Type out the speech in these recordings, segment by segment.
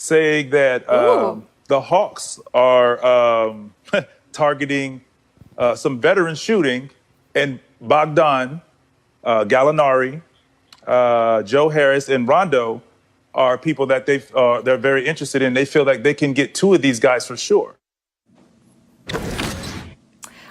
saying that the Hawks are targeting some veteran shooting, and Bogdan, Gallinari, Joe Harris, and Rondo are people that they're very interested in. They feel like they can get two of these guys for sure.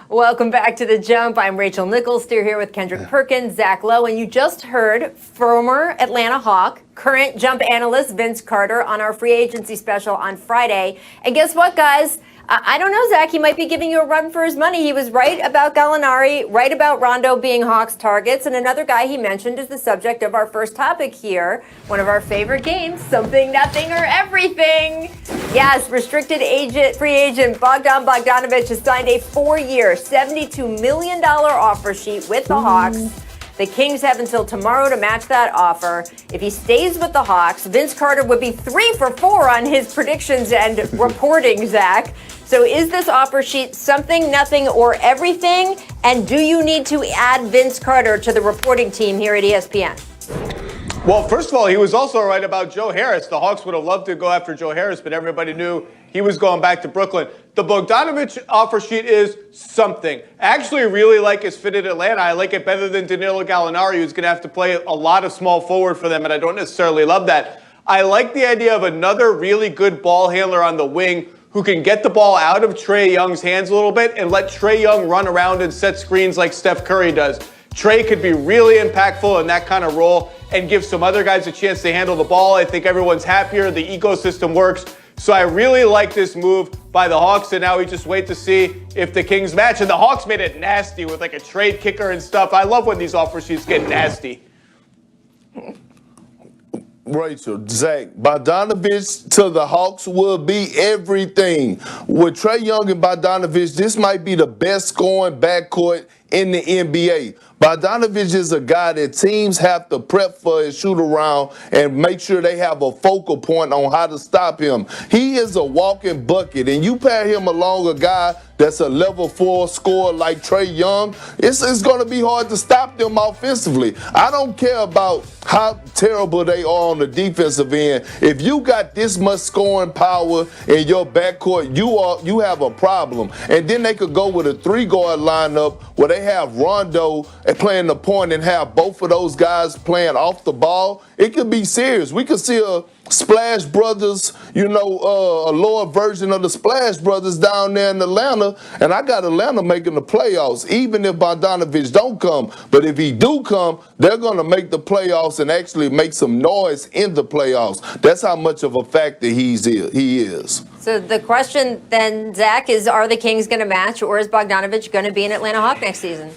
Welcome back to The Jump. I'm Rachel Nichols, still here with Kendrick Perkins, Zach Lowe, and you just heard former Atlanta Hawk, current Jump analyst Vince Carter on our free agency special on Friday. And guess what, guys? I don't know, Zach. He might be giving you a run for his money. He was right about Gallinari, right about Rondo being Hawks targets. And another guy he mentioned is the subject of our first topic here, one of our favorite games, Something, Nothing, or Everything. Yes, free agent Bogdan Bogdanovic has signed a 4-year, $72 million offer sheet with the Hawks. The Kings have until tomorrow to match that offer. If he stays with the Hawks, Vince Carter would be 3 for 4 on his predictions and reporting, Zach. So is this offer sheet something, nothing, or everything? And do you need to add Vince Carter to the reporting team here at ESPN? Well, first of all, he was also right about Joe Harris. The Hawks would have loved to go after Joe Harris, but everybody knew he was going back to Brooklyn. The Bogdanovic offer sheet is something. I actually really like his fit at Atlanta. I like it better than Danilo Gallinari, who's going to have to play a lot of small forward for them, and I don't necessarily love that. I like the idea of another really good ball handler on the wing who can get the ball out of Trae Young's hands a little bit and let Trae Young run around and set screens like Steph Curry does. Trae could be really impactful in that kind of role and give some other guys a chance to handle the ball. I think everyone's happier. The ecosystem works. So I really like this move by the Hawks, and now we just wait to see if the Kings match. And the Hawks made it nasty with like a trade kicker and stuff. I love when these offer sheets get nasty. Rachel, Zach, Bogdanovic to the Hawks will be everything. With Trae Young and Bogdanovic, this might be the best scoring backcourt in the NBA. Bogdanovic is a guy that teams have to prep for and shoot around and make sure they have a focal point on how to stop him. He is a walking bucket, and you pair him along a guy that's a level 4 scorer like Trae Young, it's going to be hard to stop them offensively. I don't care about how terrible they are on the defensive end. If you got this much scoring power in your backcourt, you have a problem. And then they could go with a 3-guard lineup where they have Rondo playing the point and have both of those guys playing off the ball. It could be serious. We could see a Splash Brothers, a lower version of the Splash Brothers down there in Atlanta, and I got Atlanta making the playoffs, even if Bogdanovic don't come. But if he do come, they're going to make the playoffs and actually make some noise in the playoffs. That's how much of a factor he is. So the question then, Zach, is are the Kings going to match, or is Bogdanovic going to be an Atlanta Hawk next season?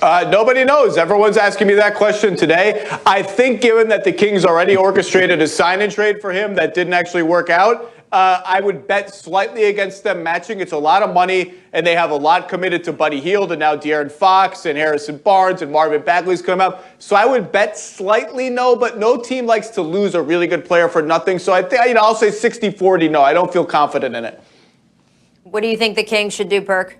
Nobody knows. Everyone's asking me that question today. I think given that the Kings already orchestrated a sign-and trade for him that didn't actually work out, I would bet slightly against them matching. It's a lot of money, and they have a lot committed to Buddy Hield and now De'Aaron Fox and Harrison Barnes and Marvin Bagley's come out. So I would bet slightly no, but no team likes to lose a really good player for nothing. So I think I'll say 60-40 no. I don't feel confident in it. What do you think the Kings should do, Perk?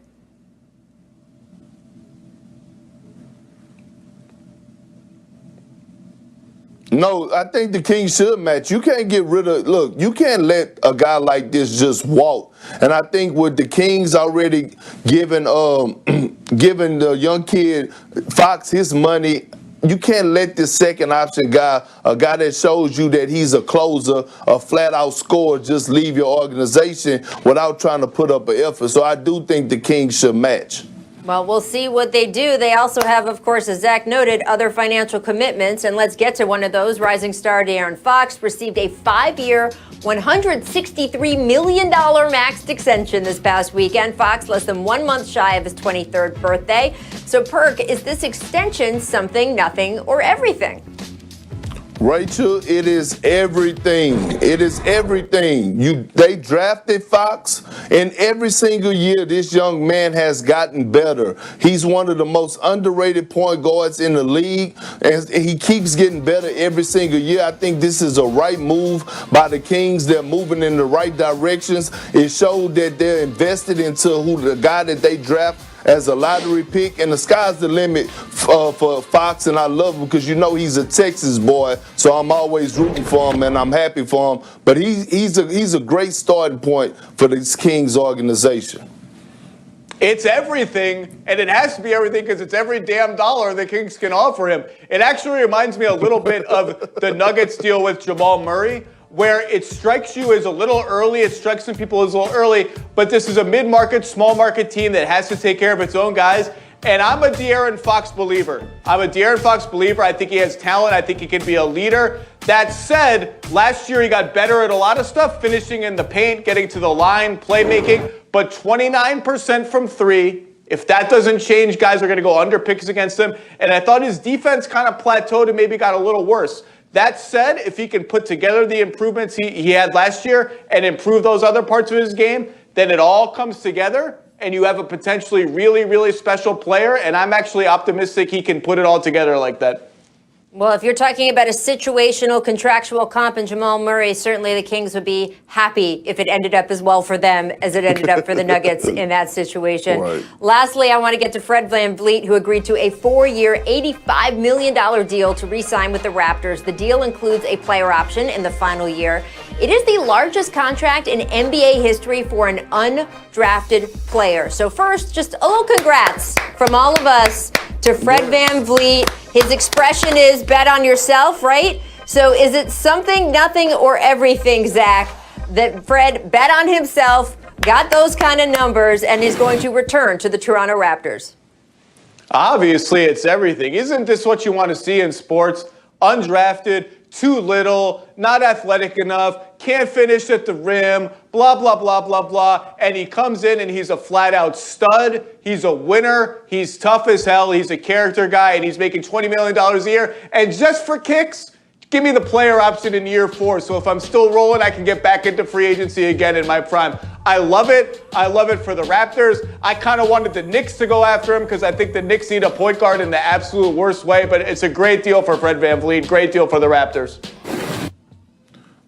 No, I think the Kings should match. You can't get rid of, you can't let a guy like this just walk. And I think with the Kings already giving the young kid Fox his money, you can't let this second option guy, a guy that shows you that he's a closer, a flat-out scorer, just leave your organization without trying to put up an effort. So I do think the Kings should match. Well, we'll see what they do. They also have, of course, as Zach noted, other financial commitments. And let's get to one of those. Rising star De'Aaron Fox received a 5-year, $163 million maxed extension this past weekend. Fox less than 1 month shy of his 23rd birthday. So, Perk, is this extension something, nothing, or everything? Rachel, it is everything. It is everything. They drafted Fox, and every single year this young man has gotten better. He's one of the most underrated point guards in the league, and he keeps getting better every single year. I think this is a right move by the Kings. They're moving in the right directions. It showed that they're invested into who the guy that they draft as a lottery pick, and the sky's the limit for Fox, and I love him because you know he's a Texas boy, so I'm always rooting for him, and I'm happy for him. But he's a great starting point for this Kings organization. It's everything, and it has to be everything because it's every damn dollar the Kings can offer him. It actually reminds me a little bit of the Nuggets deal with Jamal Murray, where it strikes you as a little early, it strikes some people as a little early, but this is a mid-market, small-market team that has to take care of its own guys, and I'm a De'Aaron Fox believer. I think he has talent. I think he can be a leader. That said, last year he got better at a lot of stuff, finishing in the paint, getting to the line, playmaking, but 29% from three. If that doesn't change, guys are going to go under picks against him, and I thought his defense kind of plateaued and maybe got a little worse. That said, if he can put together the improvements he had last year and improve those other parts of his game, then it all comes together and you have a potentially really, really special player. And I'm actually optimistic he can put it all together like that. Well, if you're talking about a situational contractual comp in Jamal Murray, certainly the Kings would be happy if it ended up as well for them as it ended up for the Nuggets in that situation. Right. Lastly, I want to get to Fred VanVleet, who agreed to a 4-year, $85 million deal to re-sign with the Raptors. The deal includes a player option in the final year. It is the largest contract in NBA history for an undrafted player. So first, just a little congrats from all of us to Fred VanVleet. His expression is bet on yourself, right? So is it something, nothing, or everything, Zach, that Fred bet on himself, got those kind of numbers, and is going to return to the Toronto Raptors? Obviously, it's everything. Isn't this what you want to see in sports? Undrafted, too little, not athletic enough, can't finish at the rim, blah, blah, blah, blah, blah. And he comes in and he's a flat-out stud. He's a winner. He's tough as hell. He's a character guy, and he's making $20 million a year. And just for kicks, give me the player option in year 4. So if I'm still rolling, I can get back into free agency again in my prime. I love it. I love it for the Raptors. I kind of wanted the Knicks to go after him because I think the Knicks need a point guard in the absolute worst way. But it's a great deal for Fred VanVleet. Great deal for the Raptors.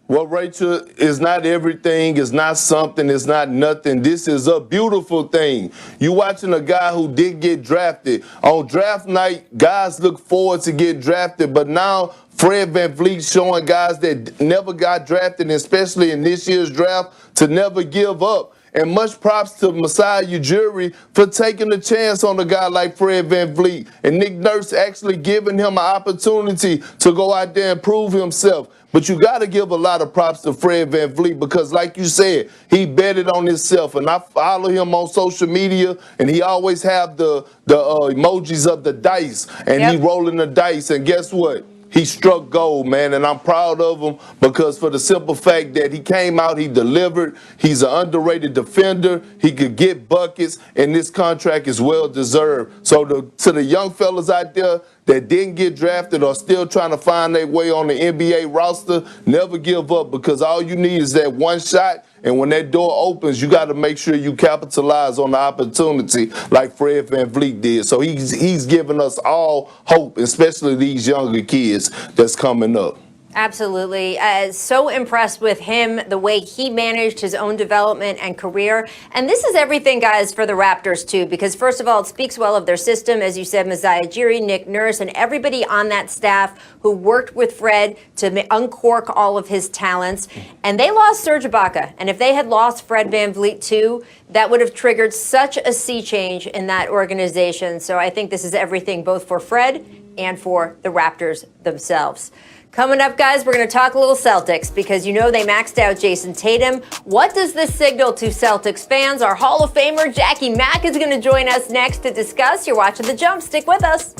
Well, Rachel, is not everything, it's not something, it's not nothing. This is a beautiful thing. You watching a guy who did get drafted. On draft night, guys look forward to get drafted, but now Fred VanVleet showing guys that never got drafted, especially in this year's draft, to never give up. And much props to Masai Ujiri for taking a chance on a guy like Fred VanVleet. And Nick Nurse actually giving him an opportunity to go out there and prove himself. But you got to give a lot of props to Fred VanVleet because, like you said, he betted on himself. And I follow him on social media, and he always have the emojis of the dice. And he rolling the dice. And guess what? He struck gold, man, and I'm proud of him because for the simple fact that he came out, he delivered. He's an underrated defender. He could get buckets, and this contract is well-deserved. So to the young fellas out there that didn't get drafted or still trying to find their way on the NBA roster, never give up because all you need is that one shot. And when that door opens, you got to make sure you capitalize on the opportunity like Fred VanVleet did. So he's giving us all hope, especially these younger kids that's coming up. Absolutely. So impressed with him, the way he managed his own development and career. And this is everything, guys, for the Raptors, too, because first of all, it speaks well of their system. As you said, Masai Ujiri, Nick Nurse, and everybody on that staff who worked with Fred to uncork all of his talents. And they lost Serge Ibaka. And if they had lost Fred VanVleet, too, that would have triggered such a sea change in that organization. So I think this is everything both for Fred and for the Raptors themselves. Coming up, guys, we're going to talk a little Celtics because you know they maxed out Jason Tatum. What does this signal to Celtics fans? Our Hall of Famer Jackie Mack is going to join us next to discuss. You're watching The Jump. Stick with us.